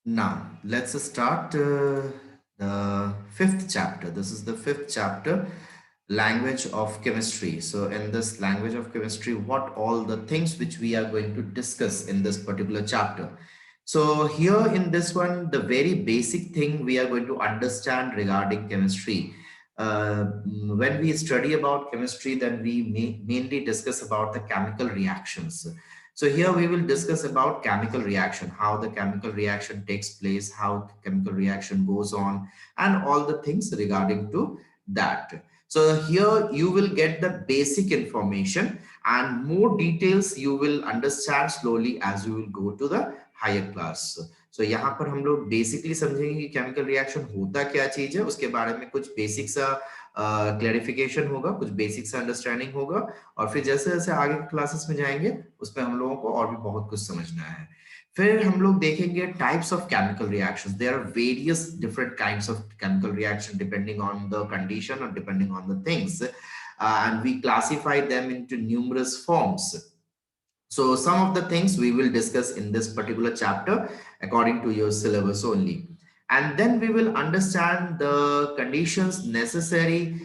Now, let's start the fifth chapter. This is the fifth chapter, language of chemistry. So, in this language of chemistry, what all the things which we are going to discuss in this particular chapter. So, here in this one, the very basic thing we are going to understand regarding chemistry. When we study about chemistry, then we mainly discuss about the chemical reactions. So here we will discuss about chemical reaction, how the chemical reaction takes place, how the chemical reaction goes on, and all the things regarding to that. So here you will get the basic information and more details you will understand slowly as you will go to the higher class. So यहाँ पर हम लोग basically समझेंगे कि chemical reaction होता क्या चीज है, उसके बारे में कुछ बेसिक सा क्लेरिफिकेशन होगा, कुछ बेसिक सा अंडरस्टैंडिंग होगा, और फिर जैसे जैसे आगे क्लासेस में जाएंगे उसमें हम लोगों को और भी बहुत कुछ समझना है। फिर हम लोग देखेंगे types of chemical reactions. There are various different kinds of chemical reaction depending on the condition और depending on the things, and we classify them into numerous forms. So some of the things we will discuss in this particular chapter according to your syllabus only. And then we will understand the conditions necessary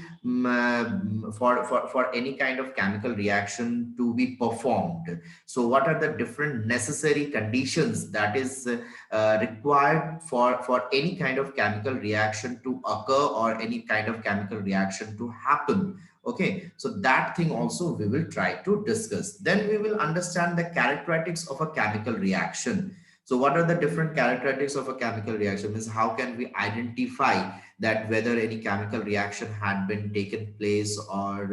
for any kind of chemical reaction to be performed. So what are the different necessary conditions that is required for any kind of chemical reaction to occur or any kind of chemical reaction to happen. Okay, so that thing also we will try to discuss. Then we will understand the characteristics of a chemical reaction. So what are the different characteristics of a chemical reaction? Means how can we identify that whether any chemical reaction had been taken place, or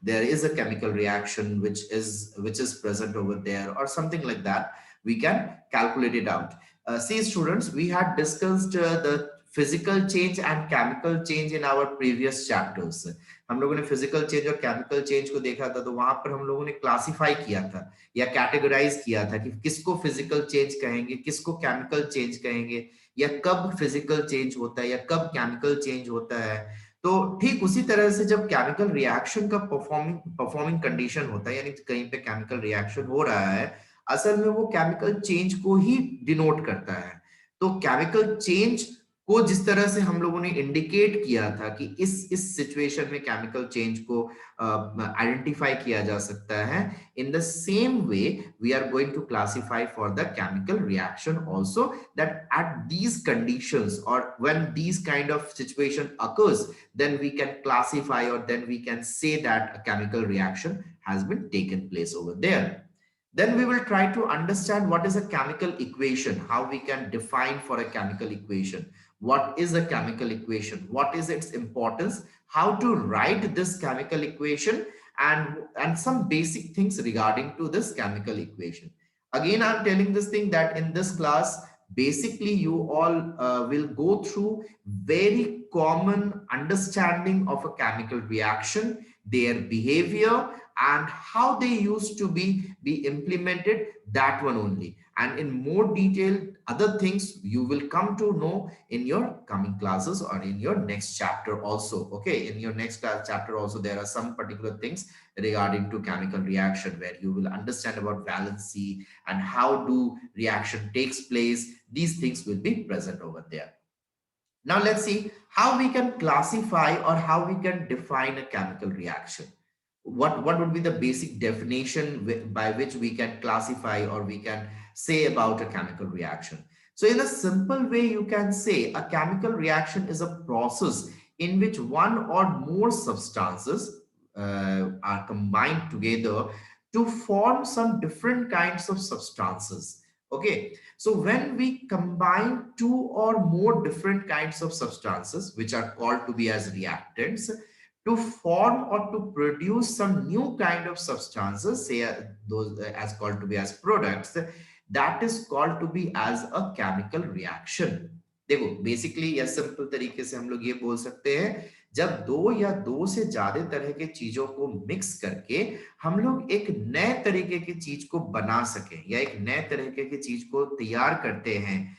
there is a chemical reaction which is present over there or something like that. We can calculate it out. See students, we had discussed the physical change and chemical change in our previous chapters. हम लोगों ने physical change और chemical change को देखा था, तो वहां पर हम लोगों ने क्लासिफाई किया था या कैटेगराइज किया था कि किसको फिजिकल चेंज कहेंगे, किसको केमिकल चेंज कहेंगे, या कब फिजिकल चेंज होता है या कब केमिकल चेंज होता है। तो ठीक उसी तरह से जब केमिकल रिएक्शन का परफॉर्मिंग कंडीशन होता है, यानी कहीं पे केमिकल रिएक्शन हो रहा है, असल में वो केमिकल चेंज को ही डिनोट करता है। तो केमिकल चेंज को जिस तरह से हम लोगों ने इंडिकेट किया था कि इस सिचुएशन में केमिकल चेंज को आइडेंटिफाई किया जा सकता है, in the same way we are going to classify for the chemical reaction also, that at these conditions or when these kind of situation occurs, then we can classify or then we can say that a chemical reaction has been taken place over there. Then we will try to understand what is a chemical equation, how we can define for a chemical equation. What is a chemical equation? What is its importance? How to write this chemical equation, and some basic things regarding to this chemical equation. Again, I'm telling this thing that in this class, basically you all will go through very common understanding of a chemical reaction, their behavior, and how they used to be implemented, that one only. And in more detail other things you will come to know in your coming classes or in your next chapter also. Okay, in your next class chapter also there are some particular things regarding to chemical reaction where you will understand about valency and how do reaction takes place. These things will be present over there. Now let's see how we can classify or how we can define a chemical reaction. What would be the basic definition by which we can classify or we can say about a chemical reaction? So in a simple way, you can say a chemical reaction is a process in which one or more substances are combined together to form some different kinds of substances. Okay, so when we combine two or more different kinds of substances, which are called to be as reactants, to form or to produce some new kind of substances, say those as called to be as products, that is called to be as a chemical reaction. देखो basically या simple तरीके से हम लोग ये बोल सकते हैं, जब दो या दो से ज्यादा तरह के चीजों को मिक्स करके हम लोग एक नए तरीके की चीज को बना सके या एक नए तरीके की चीज को तैयार करते हैं,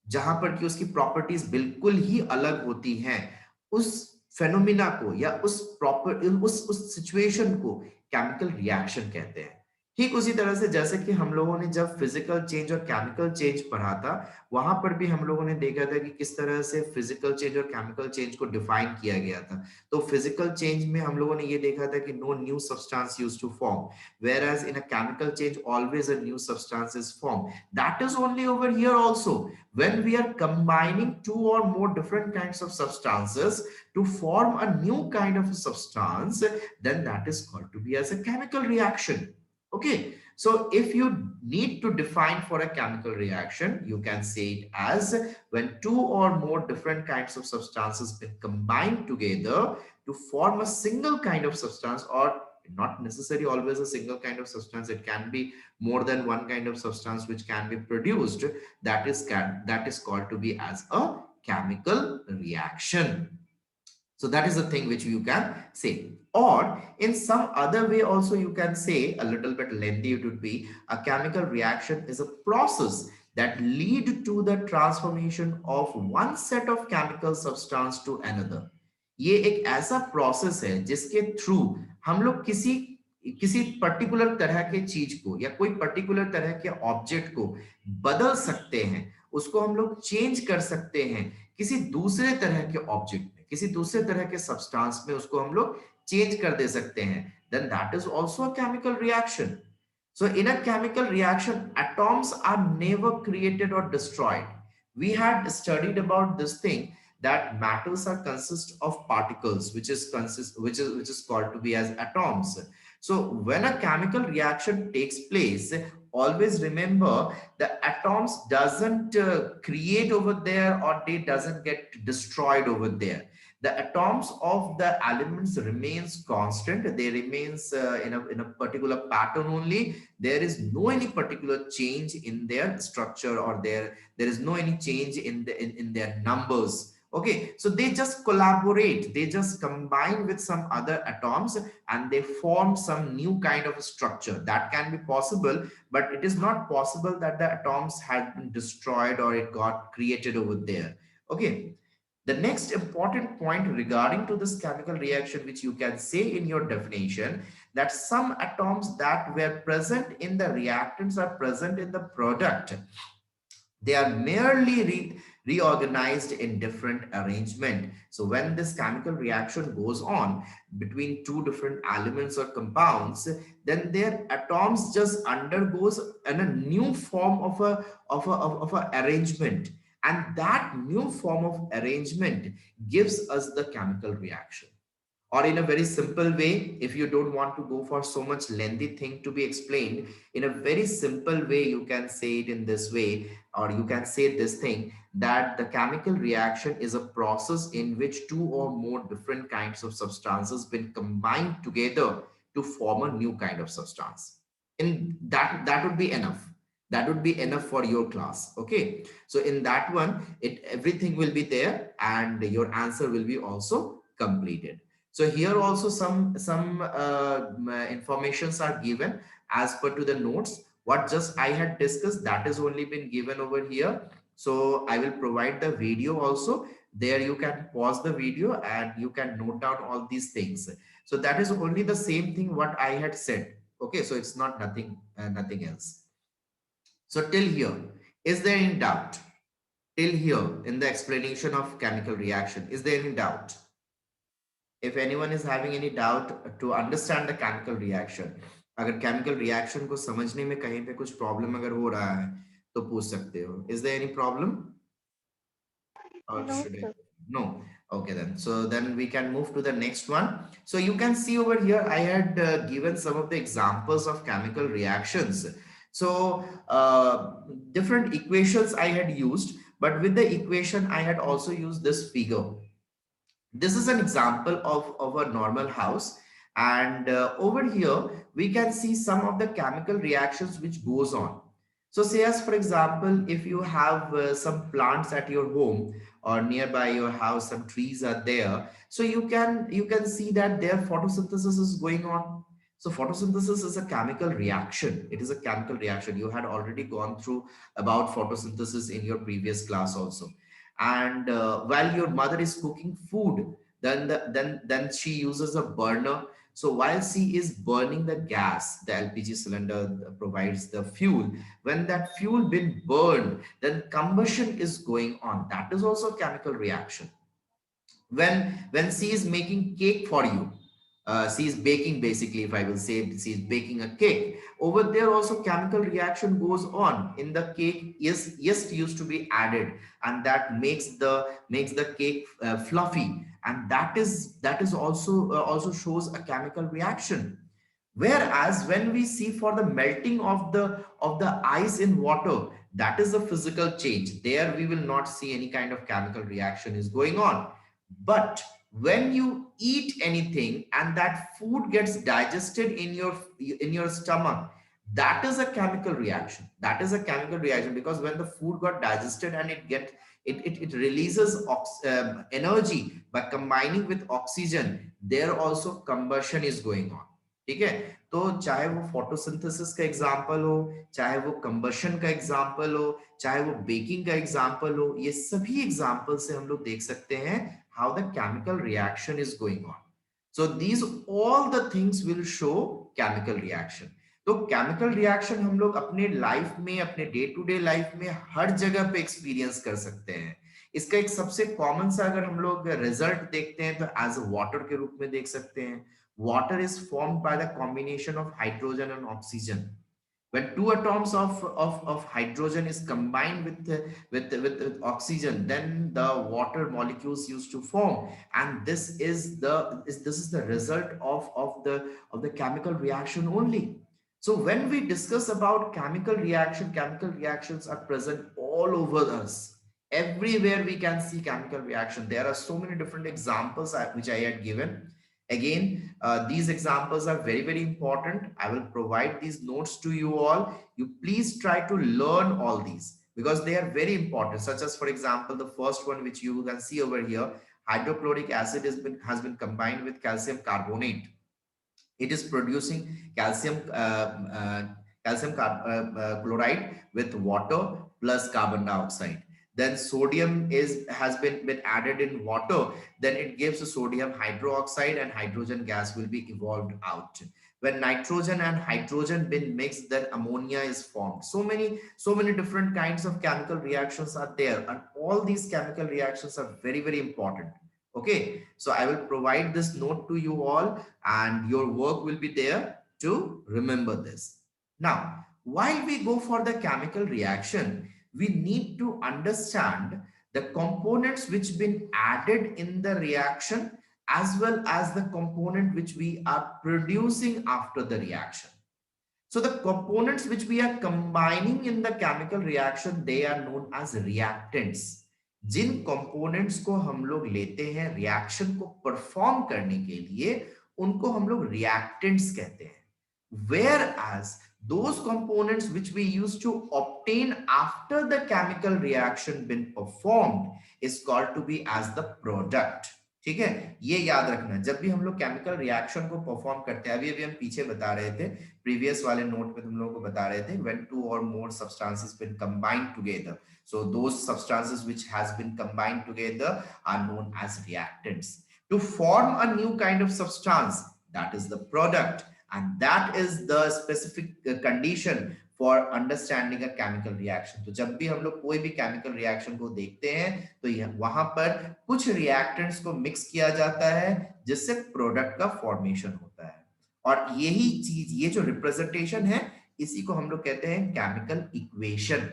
जहां पर कि उसकी प्रॉपर्टीज बिल्कुल ही अलग होती हैं, उस फेनोमिना को या उस प्रॉपर उस सिचुएशन को केमिकल रिएक्शन कहते हैं। ठीक उसी तरह से जैसे कि हम लोगों ने जब फिजिकल चेंज और केमिकल चेंज पढ़ा था, वहां पर भी हम लोगों ने देखा था कि किस तरह से फिजिकल चेंज और केमिकल चेंज को डिफाइन किया गया था। तो फिजिकल चेंज में हम लोगों ने ये देखा था कि no new substance used to form, whereas in a chemical change always a new substance is formed. That is only over here also. When we are combining two or more different kinds of substances to form a new kind of a substance, then that is called to be as a chemical reaction. Okay, so if you need to define for a chemical reaction, you can say it as when two or more different kinds of substances been combined together to form a single kind of substance, or not necessarily always a single kind of substance. It can be more than one kind of substance which can be produced. That is called to be as a chemical reaction. So that is the thing which you can say. Or in some other way also you can say, a little bit lengthy it would be, a chemical reaction is a process that lead to the transformation of one set of chemical substance to another. ये एक ऐसा process है जिसके through हम लोग किसी किसी particular तरह के चीज को या कोई पर्टिकुलर तरह के ऑब्जेक्ट को बदल सकते हैं, उसको हम लोग चेंज कर सकते हैं किसी दूसरे तरह के ऑब्जेक्ट में, किसी दूसरे तरह के सब्सटेंस में उसको हम लोग चेंज कर दे सकते हैं, then that is also a chemical reaction. So in a chemical reaction, atoms are never created or destroyed. We had studied about this thing that matters are consist of particles, which is called to be as atoms. So when a chemical reaction takes place, always remember the atoms doesn't create over there, or they doesn't get destroyed over there. The atoms of the elements remains constant. They remains in a particular pattern only. There is no any particular change in their structure, or there is no any change in their numbers. Okay, so they just collaborate, they just combine with some other atoms and they form some new kind of structure. That can be possible, but it is not possible that the atoms had been destroyed or it got created over there. Okay, the next important point regarding to this chemical reaction, which you can say in your definition, that some atoms that were present in the reactants are present in the product. They are merely reorganized in different arrangement. So when this chemical reaction goes on between two different elements or compounds, then their atoms just undergoes a new form of a arrangement, and that new form of arrangement gives us the chemical reaction. Or in a very simple way, if you don't want to go for so much lengthy thing to be explained, in a very simple way you can say it in this way, or you can say this thing, that the chemical reaction is a process in which two or more different kinds of substances been combined together to form a new kind of substance. In that would be enough. That would be enough for your class. Okay, so in that one, it everything will be there and your answer will be also completed. So here also some informations are given as per to the notes. What just I had discussed, that is only been given over here. So I will provide the video also. There you can pause the video and you can note down all these things. So that is only the same thing what I had said. Okay, so it's not nothing else. So till here, is there any doubt? Till here in the explanation of chemical reaction, is there any doubt? If anyone is having any doubt to understand the chemical reaction, अगर chemical reaction को समझने में कहीं पे कुछ problem अगर हो रहा है तो पूछ सकते हो. Is there any problem? Or No, should I? sir. No. Okay, then. So then we can move to the next one. So you can see over here, I had given some of the examples of chemical reactions. So different equations I had used, but with the equation, I had also used this figure. This is an example of a normal house, and over here we can see some of the chemical reactions which goes on. So say as for example, if you have some plants at your home or nearby your house, some trees are there, so you can see that their photosynthesis is going on. So photosynthesis is a chemical reaction. It is a chemical reaction. You had already gone through about photosynthesis in your previous class also. And while your mother is cooking food, then she uses a burner So while C is burning the gas, the LPG cylinder provides the fuel. When that fuel been burned, then combustion is going on. That is also a chemical reaction. When C is making cake for you, C is baking, basically, if I will say, C is baking a cake. Over there also chemical reaction goes on. In the cake, yes, yeast used to be added, and that makes the cake fluffy, and that is also shows a chemical reaction. Whereas when we see for the melting of the ice in water, that is a physical change. There we will not see any kind of chemical reaction is going on. But when you eat anything and that food gets digested in your stomach, that is a chemical reaction. That is a chemical reaction, because when the food got digested and it releases energy by combining with oxygen, there also combustion is going on. ठीक है? तो चाहे वो photosynthesis का example हो, चाहे वो combustion का एग्जांपल हो, चाहे वो बेकिंग का एग्जांपल हो, ये सभी एग्जांपल से हम लोग देख सकते हैं how the chemical reaction is going on. So these all the things will show chemical reaction. तो केमिकल रिएक्शन हम लोग अपने लाइफ में, अपने डे टू डे लाइफ में हर जगह पे एक्सपीरियंस कर सकते हैं. इसका एक सबसे कॉमन सा अगर हम लोग रिजल्ट देखते हैं तो एज अ वाटर के रूप में देख सकते हैं. Water is formed by the combination of hydrogen and oxygen. When two atoms of hydrogen is combined with oxygen, then the water molecules used to form, and this is the result of the chemical reaction only. So when we discuss about chemical reaction, chemical reactions are present all over us. Everywhere we can see chemical reaction. There are so many different examples which I had given. Again, these examples are very, very important. I will provide these notes to you all. You please try to learn all these because they are very important, such as, for example, the first one which you can see over here, hydrochloric acid has been combined with calcium carbonate. It is producing calcium chloride with water plus carbon dioxide. Then sodium has been added in water. Then it gives a sodium hydroxide and hydrogen gas will be evolved out. When nitrogen and hydrogen been mixed, then ammonia is formed. So many different kinds of chemical reactions are there, and all these chemical reactions are very, very important. Okay, so I will provide this note to you all, and your work will be there to remember this. Now, while we go for the chemical reaction, we need to understand the components which been added in the reaction as well as the component which we are producing after the reaction. So the components which we are combining in the chemical reaction, they are known as reactants. जिन components को हम लोग लेते हैं reaction को perform करने के लिए, उनको हम लोग रिएक्टेंट्स कहते हैं. Whereas those components which we use to obtain after the chemical reaction been performed is called to be as the product. ठीक है, ये याद रखना. जब भी हम लोग केमिकल रिएक्शन को परफॉर्म करते हैं, अभी अभी हम पीछे बता रहे थे, प्रीवियस वाले नोट में तुम लोगों को बता रहे थे, when two or more substances been combined together, so those substances which has been combined together are known as reactants. To form a new kind of substance, that is the product, and that is the specific condition for understanding a chemical reaction. तो जब भी हम लोग कोई भी chemical reaction को देखते हैं तो वहां पर कुछ रिएक्टेंट्स को मिक्स किया जाता है जिससे प्रोडक्ट का फॉर्मेशन होता है. और यही चीज, ये जो रिप्रेजेंटेशन है, इसी को हम लोग कहते हैं केमिकल इक्वेशन.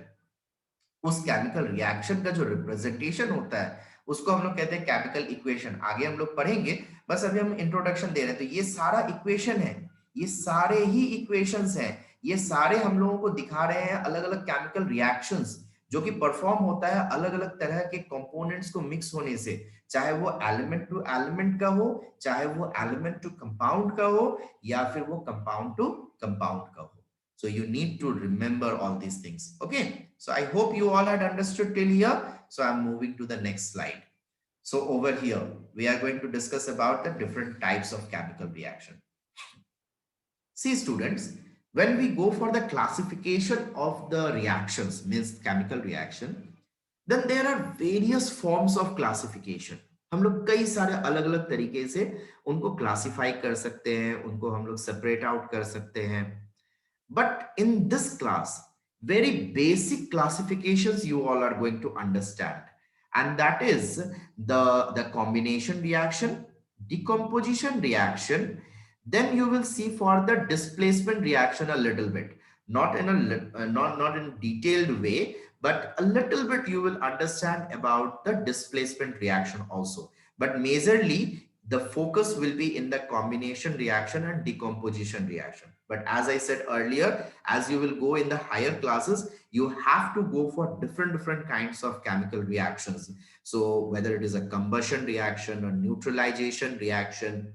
उस केमिकल रिएक्शन का जो रिप्रेजेंटेशन होता है उसको हम लोग कहते हैं केमिकल इक्वेशन. आगे हम लोग पढ़ेंगे, बस अभी हम इंट्रोडक्शन दे रहे हैं. तो ये सारा इक्वेशन है, ये सारे ही इक्वेशंस हैं, ये सारे हम लोगों को दिखा रहे हैं अलग अलग केमिकल रिएक्शंस जो कि परफॉर्म होता है अलग अलग तरह के कंपोनेंट्स को मिक्स होने से, चाहे वो एलिमेंट टू एलिमेंट का हो, चाहे वो एलिमेंट टू कंपाउंड का हो, या फिर वो कंपाउंड टू कंपाउंड का हो. So you need to remember all these things. Okay, so I hope you all had understood till here. So I'm moving to the next slide. So over here we are going to discuss about the different types of chemical reaction. See students, when we go for the classification of the reactions, means chemical reaction, then there are various forms of classification. हम लोग कई सारे अलग अलग तरीके से उनको classify कर सकते हैं, उनको हम लोग सेपरेट आउट कर सकते हैं. But in this class, very basic classifications you all are going to understand. And that is the combination reaction, decomposition reaction. Then you will see for the displacement reaction a little bit. Not in not in detailed way, but a little bit you will understand about the displacement reaction also. But majorly the focus will be in the combination reaction and decomposition reaction. But as I said earlier, as you will go in the higher classes, you have to go for different kinds of chemical reactions. So whether it is a combustion reaction or neutralization reaction,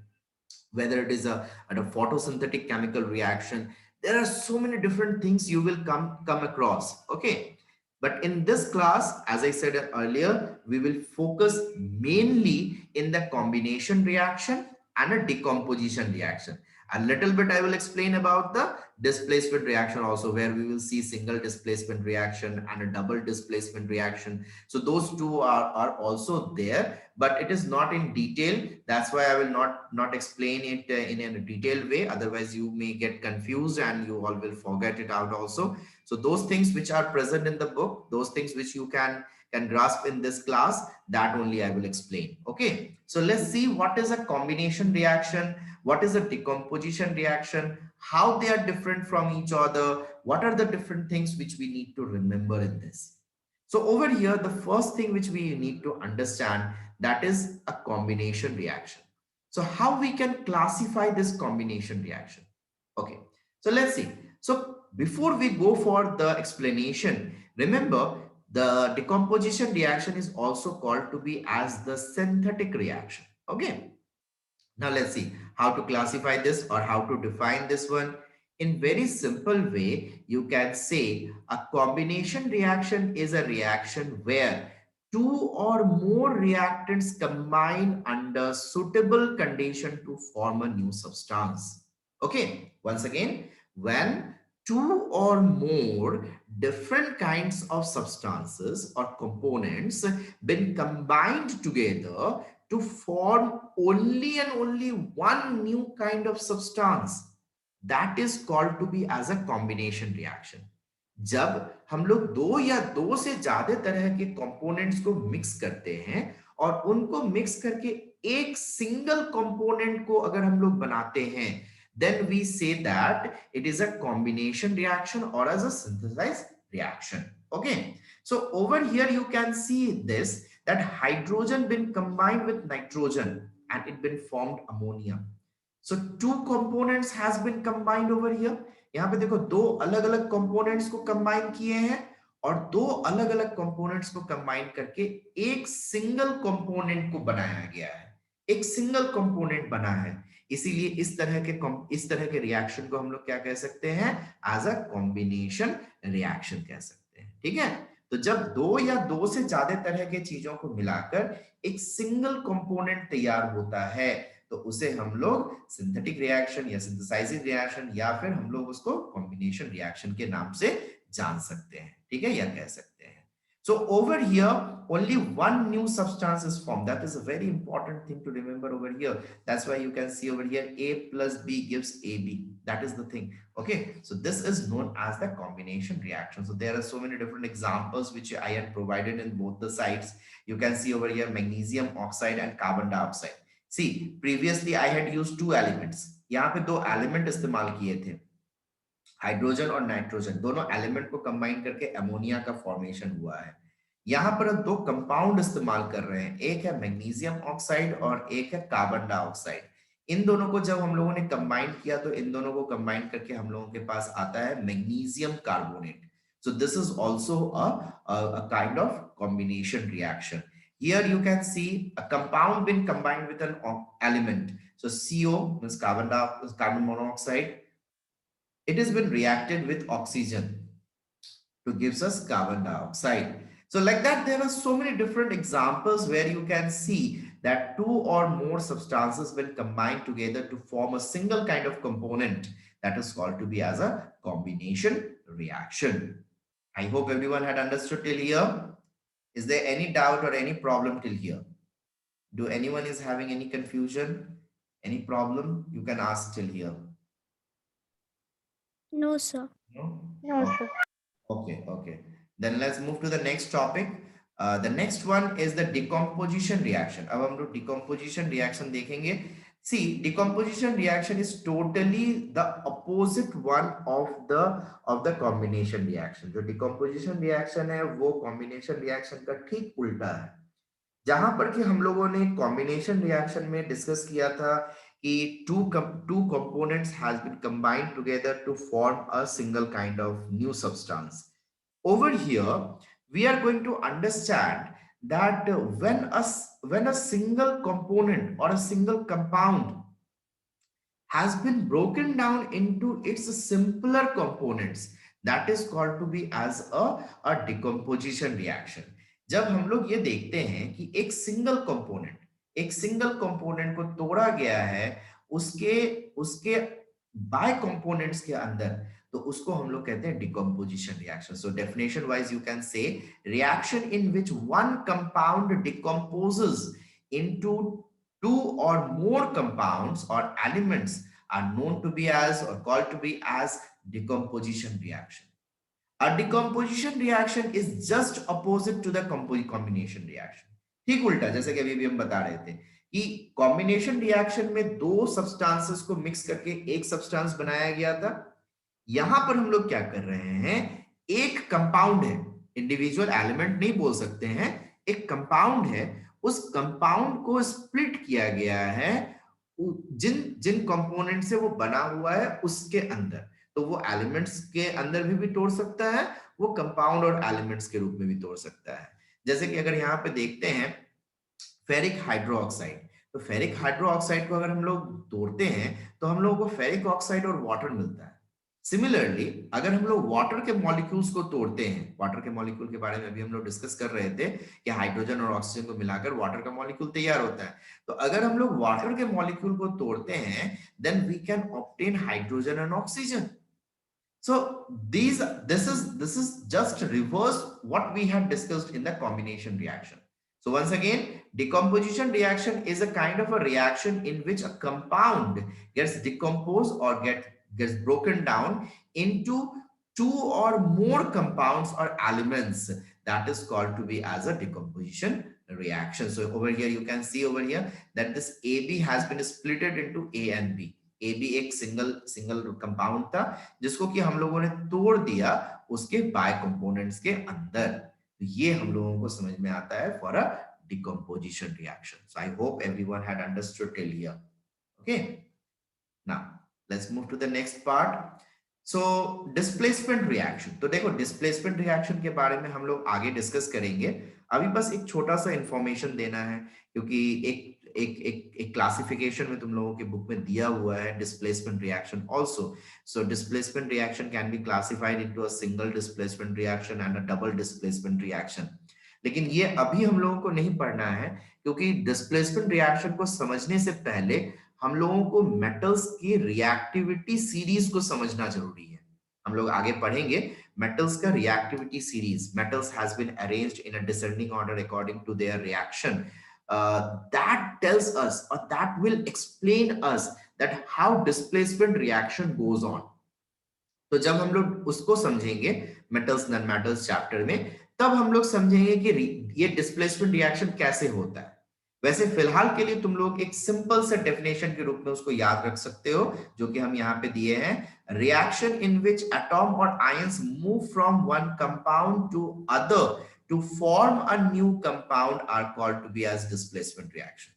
whether it is a photosynthetic chemical reaction, there are so many different things you will come across. Okay, but in this class, as I said earlier, we will focus mainly in the combination reaction and a decomposition reaction. A little bit I will explain about the displacement reaction also, where we will see single displacement reaction and a double displacement reaction. So those two are also there, but it is not in detail. That's why I will not explain it in a detailed way. Otherwise you may get confused and you all will forget it out also. So those things which are present in the book, those things which you can grasp in this class, that only I will explain. Okay, so let's see what is a combination reaction, what is a decomposition reaction, how they are different from each other, what are the different things which we need to remember in this. So over here, the first thing which we need to understand, that is a combination reaction. So how we can classify this combination reaction? Okay, so let's see. So before we go for the explanation, remember the decomposition reaction is also called to be as the synthetic reaction. Okay, now let's see how to classify this or how to define this one. In very simple way, you can say a combination reaction is a reaction where two or more reactants combine under suitable condition to form a new substance. Okay, once again, when two or more different kinds of substances or components been combined together to form only and only one new kind of substance, that is called to be as a combination reaction. जब हम लोग दो या दो से ज्यादा तरह के कंपोनेंट्स को मिक्स करते हैं और उनको मिक्स करके एक सिंगल कंपोनेंट को अगर हम लोग बनाते हैं, then we say that it is a combination reaction or as a synthesized reaction. Okay, so over here you can see this, that hydrogen been combined with nitrogen and it been formed ammonia. So two components has been combined over here. यहाँ पे देखो दो अलग अलग components को combine किए हैं और दो अलग अलग कंपोनेंट्स को कंबाइन करके एक सिंगल कंपोनेंट को बनाया गया है, एक सिंगल कंपोनेंट बना है. इसीलिए इस तरह के रिएक्शन को हम लोग क्या कह सकते हैं, एज अ कॉम्बिनेशन रिएक्शन कह सकते हैं. ठीक है, तो जब दो या दो से ज्यादा तरह के चीजों को मिलाकर एक सिंगल कंपोनेंट तैयार होता है, तो उसे हम लोग सिंथेटिक रिएक्शन या सिंथेसाइजिंग रिएक्शन या फिर हम लोग उसको कॉम्बिनेशन रिएक्शन के नाम से जान सकते हैं. ठीक है, या कह सकते हैं. So over here, only one new substance is formed. That is a very important thing to remember over here. That's why you can see over here A plus B gives AB. That is the thing. Okay, so this is known as the combination reaction. So there are so many different examples which I had provided in both the sides. You can see over here magnesium oxide and carbon dioxide. See, previously I had used two elements. यहाँ पे दो element इस्तेमाल किए थे, hydrogen और nitrogen, दोनों element को combine करके अमोनिया का फॉर्मेशन हुआ है. यहां पर हम दो कंपाउंड इस्तेमाल कर रहे हैं, एक है मैग्नीशियम ऑक्साइड और एक है कार्बन डाइऑक्साइड. इन दोनों को जब हम लोगों ने कंबाइन किया तो इन दोनों को कंबाइन करके हम लोगों के पास आता है magnesium carbonate. So this is also a kind of combination reaction. Here you can see a compound being combined with an element. So CO means carbon monoxide. It has been reacted with oxygen to gives us carbon dioxide. So like that, there are so many different examples where you can see that two or more substances will combine together to form a single kind of component that is called to be as a combination reaction. I hope everyone had understood till here. Is there any doubt or any problem till here? Do anyone is having any confusion, any problem? You can ask till here. No, sir. No? No, Okay. sir. Okay, okay. Then let's move to the next topic. The next one is the decomposition reaction. अब हम लोग decomposition reaction देखेंगे. See, decomposition reaction is totally the opposite one of the combination reaction. जो decomposition reaction है वो combination reaction का ठीक उल्टा है. जहां पर कि हम लोगों ने कॉम्बिनेशन रिएक्शन में डिस्कस किया था कि two components has been combined together to form a single kind of new substance. Over here we are going to understand that when a single component or a single compound has been broken down into its simpler components, that is called to be as a decomposition reaction. जब हम लोग ये देखते हैं कि एक single component को तोड़ा गया है उसके उसके बाय कंपोनेंट्स के अंदर, तो उसको हम लोग कहते हैं decomposition reaction. So definition wise you can say reaction in which one compound decomposes into two or more compounds or elements are known to be as or called to be as decomposition reaction. A decomposition reaction is just opposite to the combination reaction. ठीक उल्टा, जैसे कि अभी भी हम बता रहे थे कि कॉम्बिनेशन रिएक्शन में दो सब्सटेंसेस को मिक्स करके एक सब्सटेंस बनाया गया था. यहां पर हम लोग क्या कर रहे हैं, एक कंपाउंड है, इंडिविजुअल एलिमेंट नहीं बोल सकते हैं, एक कंपाउंड है, उस कंपाउंड को स्प्लिट किया गया है जिन जिन कंपोनेंट से वो बना हुआ है उसके अंदर. तो वो एलिमेंट्स के अंदर भी तोड़ सकता है, वो कंपाउंड और एलिमेंट्स के रूप में भी तोड़ सकता है. जैसे कि अगर यहाँ पे देखते हैं फेरिक हाइड्रोक्साइड, तो फेरिक हाइड्रोक्साइड को अगर हम लोग तोड़ते हैं तो हम लोगों को फेरिक ऑक्साइड और वाटर मिलता है. सिमिलरली अगर हम लोग वाटर के मॉलिक्यूल्स को तोड़ते हैं, वाटर के मॉलिक्यूल के बारे में अभी हम लोग डिस्कस कर रहे थे कि हाइड्रोजन और ऑक्सीजन को मिलाकर वाटर का मॉलिक्यूल तैयार होता है. तो अगर हम लोग वाटर के मॉलिक्यूल को तोड़ते हैं then we can obtain hydrogen and oxygen. So this is just reverse what we had discussed in the combination reaction. So once again, decomposition reaction is a kind of a reaction in which a compound gets decomposed or gets broken down into two or more compounds or elements. That is called to be as a decomposition reaction. So over here you can see over here that this AB has been splitted into A and B. ए भी एक single compound था जिसको कि हम लोगों ने तोड़ दिया उसके बाय कंपोनेंट्स के अंदर. तो ये हम लोगों को समझ में आता है for a decomposition reaction. So I hope everyone had understood till here. Okay, now let's move to the next part. So displacement reaction. तो देखो डिस्प्लेसमेंट रिएक्शन के बारे में हम लोग आगे डिस्कस करेंगे. अभी बस एक छोटा सा इंफॉर्मेशन देना है क्योंकि एक एक एक एक क्लासिफिकेशन में तुम लोगों के बुक में दिया हुआ है displacement reaction also. So displacement reaction can be classified into a single displacement reaction and a double displacement reaction. लेकिन ये अभी हम लोगों को नहीं पढ़ना है क्योंकि डिस्प्लेसमेंट रिएक्शन को समझने से पहले हम लोगों को मेटल्स की रिएक्टिविटी सीरीज को समझना जरूरी है. हम लोग आगे पढ़ेंगे metals का reactivity series. Metals has been arranged in a descending order according to their reaction. That tells us or that will explain us that how displacement reaction goes on. तो जब हम लोग उसको समझेंगे metals non metals chapter में, तब हम लोग समझेंगे कि ये displacement reaction कैसे होता है. वैसे फिलहाल के लिए तुम लोग एक सिंपल से डेफिनेशन के रूप में उसको याद रख सकते हो जो कि हम यहाँ पे दिए हैं. रिएक्शन इन विच एटॉम और ions move from one compound to other to form a new compound are called to be as displacement reaction.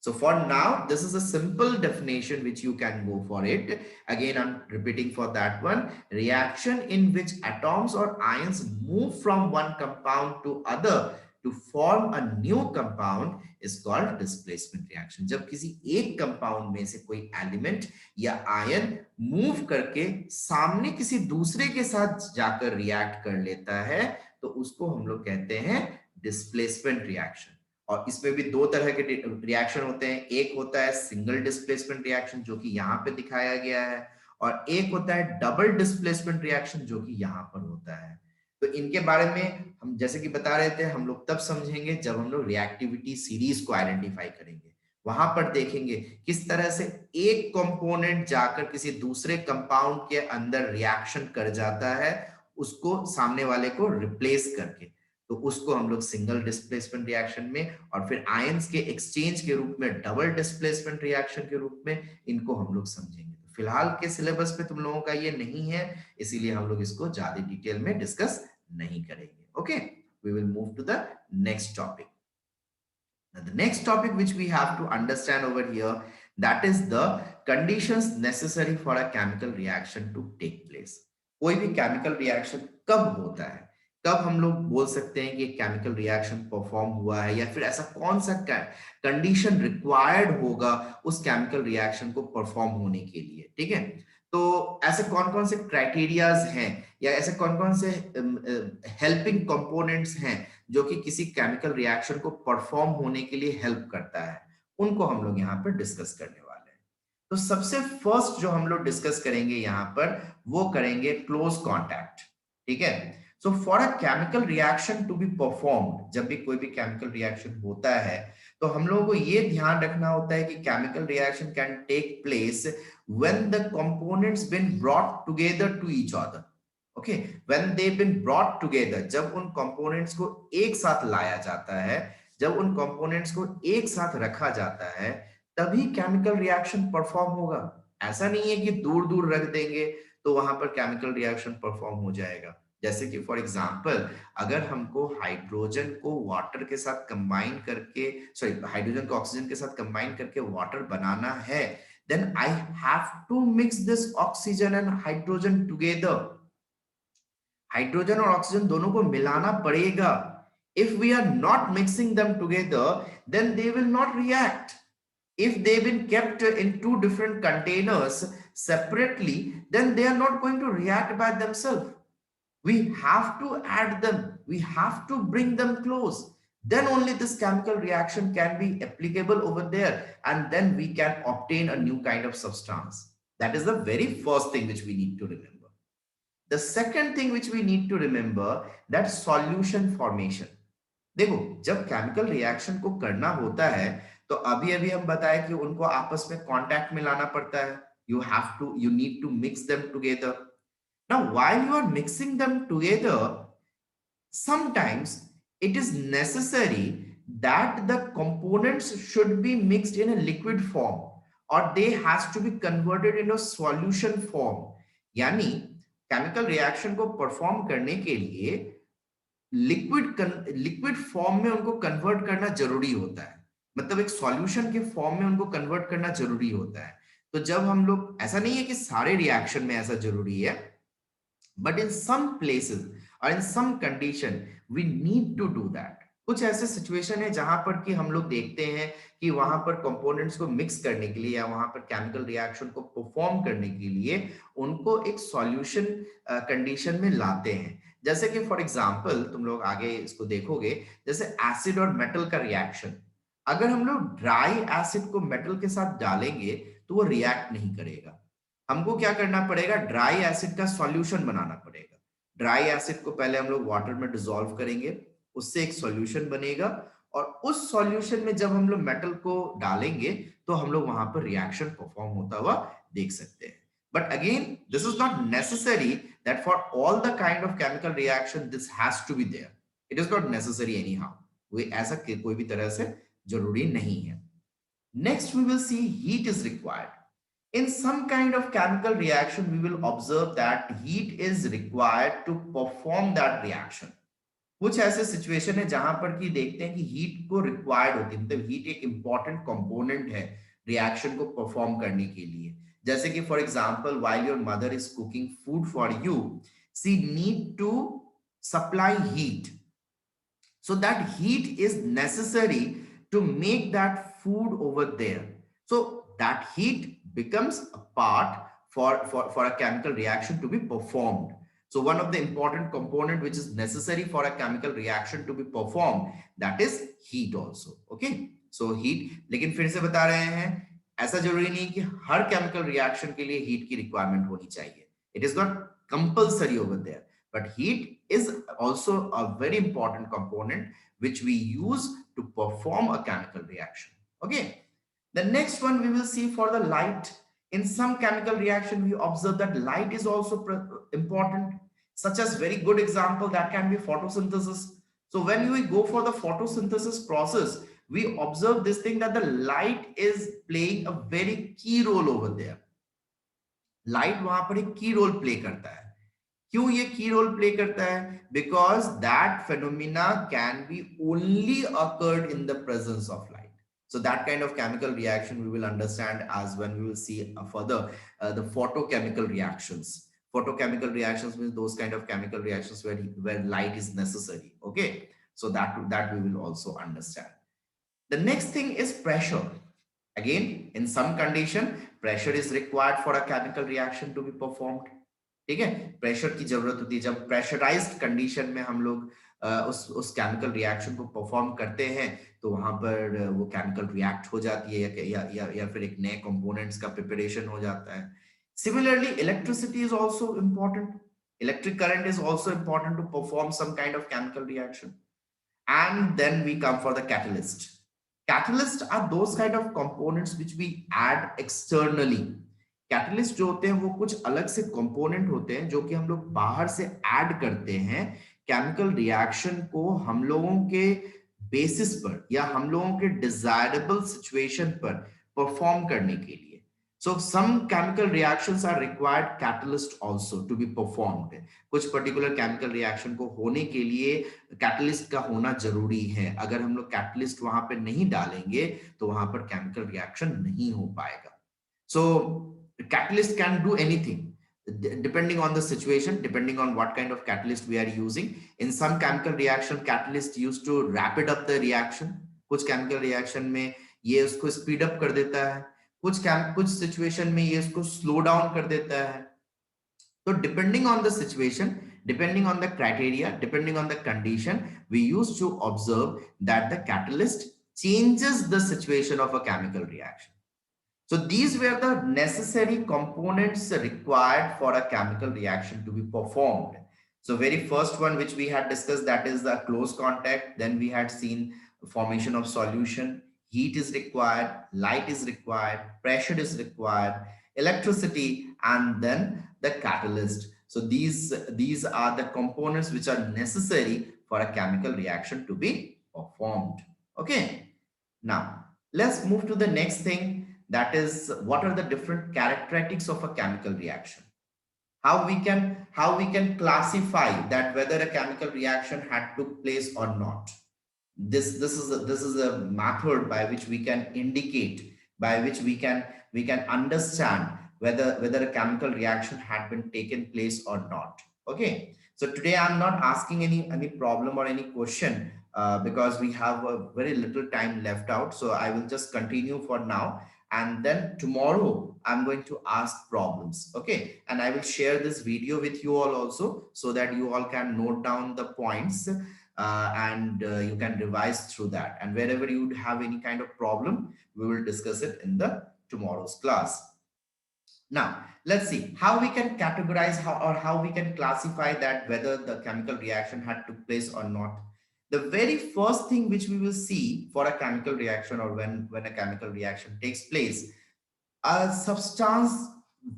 So for now, this is a simple definition which you can go for it. Again, I'm repeating for that one. Reaction in which atoms or ions move from one compound to other to form a new compound is called displacement reaction. जब किसी एक compound में से कोई element या ion move करके सामने किसी दूसरे के साथ जाकर रिएक्ट कर लेता है तो उसको हम लोग कहते हैं डिस्प्लेसमेंट रिएक्शन. और इसमें भी दो तरह के रिएक्शन होते हैं. एक होता है सिंगल डिस्प्लेसमेंट रिएक्शन जो कि यहाँ पे दिखाया गया है और एक होता है डबल डिस्प्लेसमेंट रिएक्शन जो कि यहाँ पर होता है. तो इनके बारे में हम जैसे कि बता रहे थे, हम लोग तब समझेंगे जब हम लोग रिएक्टिविटी सीरीज को आइडेंटिफाई करेंगे। वहां पर देखेंगे किस तरह से एक कंपोनेंट जाकर किसी दूसरे कंपाउंड के अंदर रिएक्शन कर जाता है, उसको सामने वाले को रिप्लेस करके। तो उसको हम लोग सिंगल डिस्प्लेसमेंट रिएक्शन में, और फिर आयंस के एक्सचेंज के रूप में डबल डिस्प्लेसमेंट रिएक्शन के रूप में इनको हम लोग समझेंगे। तो फिलहाल के सिलेबस पे तुम लोगों का ये नहीं है, इसीलिए हम लोग इसको ज्यादा डिटेल में डिस्कस नहीं करेंगे। Okay, we will move to the next topic. Now, the next topic which we have to understand over here, that is the conditions necessary for a chemical reaction to take place. कोई भी chemical reaction कब होता है, कब हम लोग बोल सकते हैं कि एक केमिकल रिएक्शन परफॉर्म हुआ है, या फिर ऐसा कौन सा कंडीशन रिक्वायर्ड होगा उस केमिकल रिएक्शन को परफॉर्म होने के लिए। ठीक है, तो ऐसे कौन कौन से क्राइटेरियाज हैं, या ऐसे कौन कौन से हेल्पिंग कंपोनेंट्स हैं जो कि किसी केमिकल रिएक्शन को परफॉर्म होने के लिए हेल्प करता है, उनको हम लोग यहाँ पर डिस्कस करने वाले हैं। तो सबसे फर्स्ट जो हम लोग डिस्कस करेंगे यहाँ पर, वो करेंगे क्लोज कांटेक्ट। ठीक है, so for a chemical reaction to be performed, जब भी कोई भी केमिकल रिएक्शन होता है तो हम लोगों को ये ध्यान रखना होता है कि chemical reaction can take place when the components been brought together to each other. Okay, when they been brought together, जब उन कंपोनेंट्स को एक साथ लाया जाता है, जब उन कंपोनेंट्स को एक साथ रखा जाता है, तभी केमिकल रिएक्शन परफॉर्म होगा। ऐसा नहीं है कि दूर दूर रख देंगे तो वहां पर केमिकल रिएक्शन परफॉर्म हो जाएगा। जैसे कि फॉर एग्जांपल, अगर हमको हाइड्रोजन को वाटर के साथ कंबाइन करके, सॉरी, हाइड्रोजन को ऑक्सीजन के साथ कंबाइन करके वाटर बनाना है, then I have to mix this oxygen and hydrogen together. Hydrogen और ऑक्सीजन दोनों को मिलाना पड़ेगा। If we are not mixing them together, then they will not react. If they've been kept in two different containers separately, then they are not going to react by themselves. We have to add them, we have to bring them close. Then only this chemical reaction can be applicable over there, and then we can obtain a new kind of substance. That is the very first thing which we need to remember. The second thing which we need to remember, that solution formation. देखो, जब chemical reaction को करना होता है तो अभी अभी हम बताए कि उनको आपस में कांटेक्ट में लाना पड़ता है। you need to mix them together. Now while you are mixing them together, sometimes it is necessary that the components should be mixed in a liquid form, or they has to be converted into solution form. यानी chemical reaction को perform करने के लिए liquid form में उनको convert करना जरूरी होता है, मतलब एक सॉल्यूशन के फॉर्म में उनको कन्वर्ट करना जरूरी होता है। तो जब हम लोग, ऐसा नहीं है कि सारे रिएक्शन में ऐसा जरूरी है, बट इन सम प्लेसेस और in some condition we need to do that. कुछ ऐसे सिचुएशन है जहां पर कि हम लोग देखते हैं कि वहां पर कंपोनेंट्स को मिक्स करने के लिए या वहां पर केमिकल रिएक्शन को परफॉर्म करने के लिए उनको एक सॉल्यूशन कंडीशन में लाते हैं। जैसे कि फॉर एग्जांपल तुम लोग आगे इसको देखोगे, जैसे एसिड और मेटल का रिएक्शन। अगर हम लोग ड्राई एसिड को मेटल के साथ डालेंगे तो वो रिएक्ट नहीं करेगा। हमको क्या करना पड़ेगा, ड्राई एसिड का सॉल्यूशन बनाना पड़ेगा। ड्राई एसिड को पहले हम लोग वाटर में डिसॉल्व करेंगे, उससे एक सॉल्यूशन बनेगा, और उस सॉल्यूशन में जब हम लोग मेटल को डालेंगे तो हम लोग वहां पर रिएक्शन परफॉर्म होता हुआ देख सकते हैं। But again, this is not necessary that for all the kind of chemical reaction this has to be there. It is not necessary anyhow. वे ऐसा कोई भी तरह से जरूरी नहीं है। Next we will see heat is required. In some kind of chemical reaction we will observe that heat is required to perform that reaction. कुछ ऐसे सिचुएशन है जहां पर कि देखते हैं कि हीट को रिक्वायर्ड होती है, मतलब हीट एक इंपॉर्टेंट कंपोनेंट है रिएक्शन को परफॉर्म करने के लिए। जैसे कि for example, while your mother is cooking food for you, she need to supply heat, so that heat is necessary to make that food over there. So that heat becomes a part for a chemical reaction to be performed. So one of the important component which is necessary for a chemical reaction to be performed, that is heat also. Okay, so heat, लेकिन फिर से बता रहे हैं, ऐसा जरूरी नहीं कि हर chemical reaction के लिए heat की requirement होनी चाहिए. It is not compulsory over there. but heat is also a very important component which we use to perform a chemical reaction. Okay. The next one we will see for the light. In some chemical reaction, we observe that light is also important, such as very good example that can be photosynthesis. So when we go for the photosynthesis process, we observe this thing that the light is playing a very key role over there. Light वहां पर एक की role play करता है. क्यों ये की role play करता है? Because that phenomena can be only occurred in the presence of light. So that kind of chemical reaction we will understand as when we will see further the photochemical reactions. Photochemical reactions means those kind of chemical reactions where light is necessary. Okay, so that we will also understand. The next thing is pressure. Again, in some condition, pressure is required for a chemical reaction to be performed. ठीक है, pressure की जरूरत होती है. जब pressurised condition में हम लोग उस केमिकल रिएक्शन को परफॉर्म करते हैं तो वहां पर वो केमिकल रिएक्ट हो जाती है या फिर एक नए कंपोनेंट्स का प्रिपरेशन हो जाता है. Similarly electricity is also important. Electric current is also important to perform some kind of chemical reaction. And then we come for the catalyst. Catalysts are those kind of components which we add externally. Catalyst जो होते हैं वो कुछ अलग से component होते हैं जो कि हम लोग बाहर से add करते हैं chemical reaction को हम लोगों के basis पर या हम लोगों के desirable situation पर perform करने के लिए. So some chemical reactions are required catalyst also to be performed. कुछ particular chemical reaction को होने के लिए catalyst का होना जरूरी है. अगर हम लोग catalyst वहां पे नहीं डालेंगे तो वहां पर chemical reaction नहीं हो पाएगा. So catalyst can do anything depending on the situation, depending on what kind of catalyst we are using. In some chemical reaction, catalyst used to rapid up the reaction. कुछ chemical reaction में ये उसको speed up कर देता है. कुछ situation में ये इसको स्लो डाउन कर देता है. तो depending on the situation, depending on the criteria, depending on the condition, we use to observe that the catalyst changes the situation of a chemical reaction. So these were the necessary components required for a chemical reaction to be performed. So very first one which we had discussed, that is the close contact. Then we had seen formation of solution. Heat is required, light is required, pressure is required, electricity, and then the catalyst. So these are the components which are necessary for a chemical reaction to be performed. Okay. Now let's move to the next thing. That is, what are the different characteristics of a chemical reaction? How we can classify that whether a chemical reaction had took place or not. This is a method by which we can indicate, by which we can understand whether a chemical reaction had been taken place or not. Okay, so today I'm not asking any problem or any question because we have a very little time left out. So I will just continue for now, and then tomorrow I'm going to ask problems. Okay, and I will share this video with you all also so that you all can note down the points and you can revise through that. And wherever you have any kind of problem, we will discuss it in the tomorrow's class. Now let's see how we can categorize how we can classify that whether the chemical reaction had took place or not. The very first thing which we will see for a chemical reaction, or when a chemical reaction takes place, a substance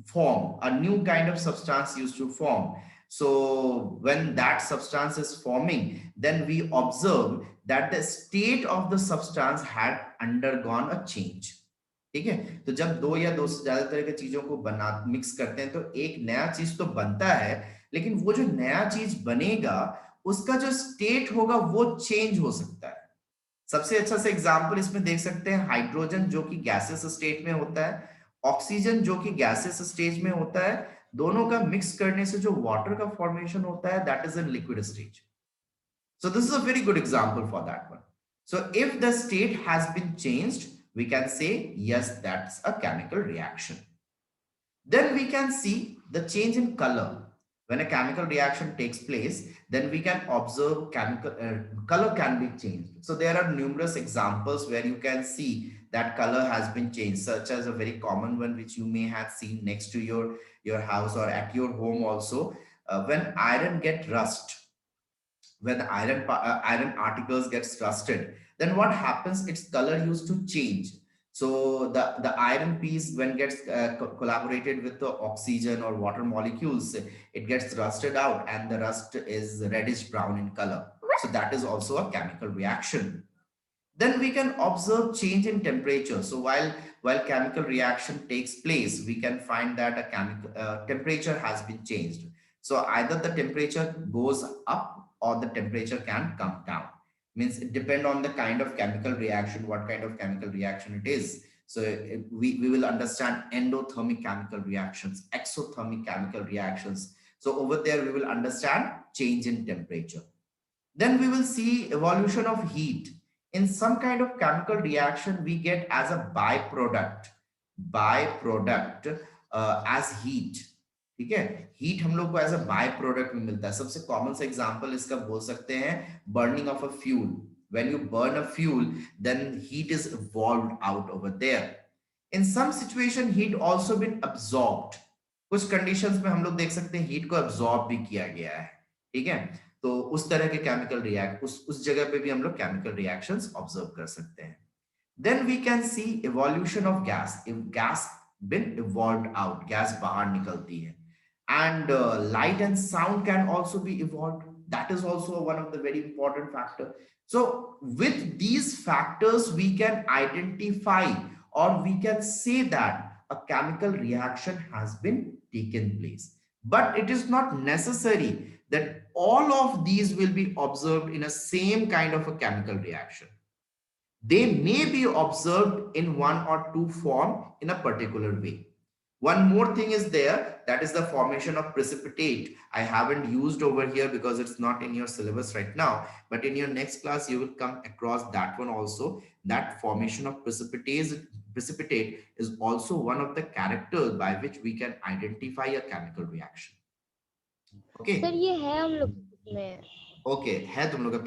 form, a new kind of substance used to form. So when that substance is forming, then we observe that the state of the substance had undergone a change. ठीक है, तो जब दो या दो से ज्यादा तरह की चीजों को मिक्स करते हैं तो एक नया चीज तो बनता है, लेकिन वो जो नया चीज बनेगा उसका जो स्टेट होगा वो चेंज हो सकता है. सबसे अच्छा से एग्जांपल इसमें देख सकते हैं हाइड्रोजन जो कि गैसेस स्टेट में होता है, ऑक्सीजन जो कि गैसेस स्टेज में होता है. दोनों का मिक्स करने से जो वाटर का फॉर्मेशन होता है that is in liquid stage. So this is a very good example for that one. So if the state has been changed, we can say yes, that's a chemical reaction. Then we can see the change in color. When a chemical reaction takes place, then we can observe color can be changed. So there are numerous examples where you can see that color has been changed, such as a very common one which you may have seen next to your house or at your home also. when iron get rust, when iron articles gets rusted, then what happens, its color used to change. So the iron piece, when gets collaborated with the oxygen or water molecules, it gets rusted out, and the rust is reddish brown in color. So that is also a chemical reaction. Then we can observe change in temperature. So while chemical reaction takes place, we can find that a chemical temperature has been changed. So either the temperature goes up or the temperature can come down. Means it depend on the kind of chemical reaction, what kind of chemical reaction it is. So we will understand endothermic chemical reactions, exothermic chemical reactions. So over there we will understand change in temperature. Then we will see evolution of heat. In some kind of chemical reaction, we get as a byproduct as heat. ठीक है, heat हम लोग को as a by product में मिलता है. सबसे common सा एग्जांपल इसका बोल सकते हैं, burning of a fuel. When you burn a fuel, then heat is evolved out over there. In some situation, heat also been absorbed. कुछ कंडीशंस में हम लोग देख सकते हैं हीट को एब्जॉर्ब भी किया गया है. ठीक है, तो उस तरह के केमिकल रिएक्ट उस जगह पे भी हम लोग केमिकल रिएक्शंस ऑब्जर्व कर सकते हैं. Then we can see evolution of gas. If gas been evolved out, gas बाहर निकलती है. And light and sound can also be evolved. That is also one of the very important factor. So with these factors, we can identify, or we can say that a chemical reaction has been taken place. But it is not necessary that all of these will be observed in a same kind of a chemical reaction. They may be observed in one or two form in a particular way. One more thing is there, that is the formation of precipitate. I haven't used over here because it's not in your syllabus right now, but in your next class you will come across that one also. That formation of precipitate is also one of the characters by which we can identify a chemical reaction. Sir Okay. ये है हम लोग में. Okay, है तुम लोग का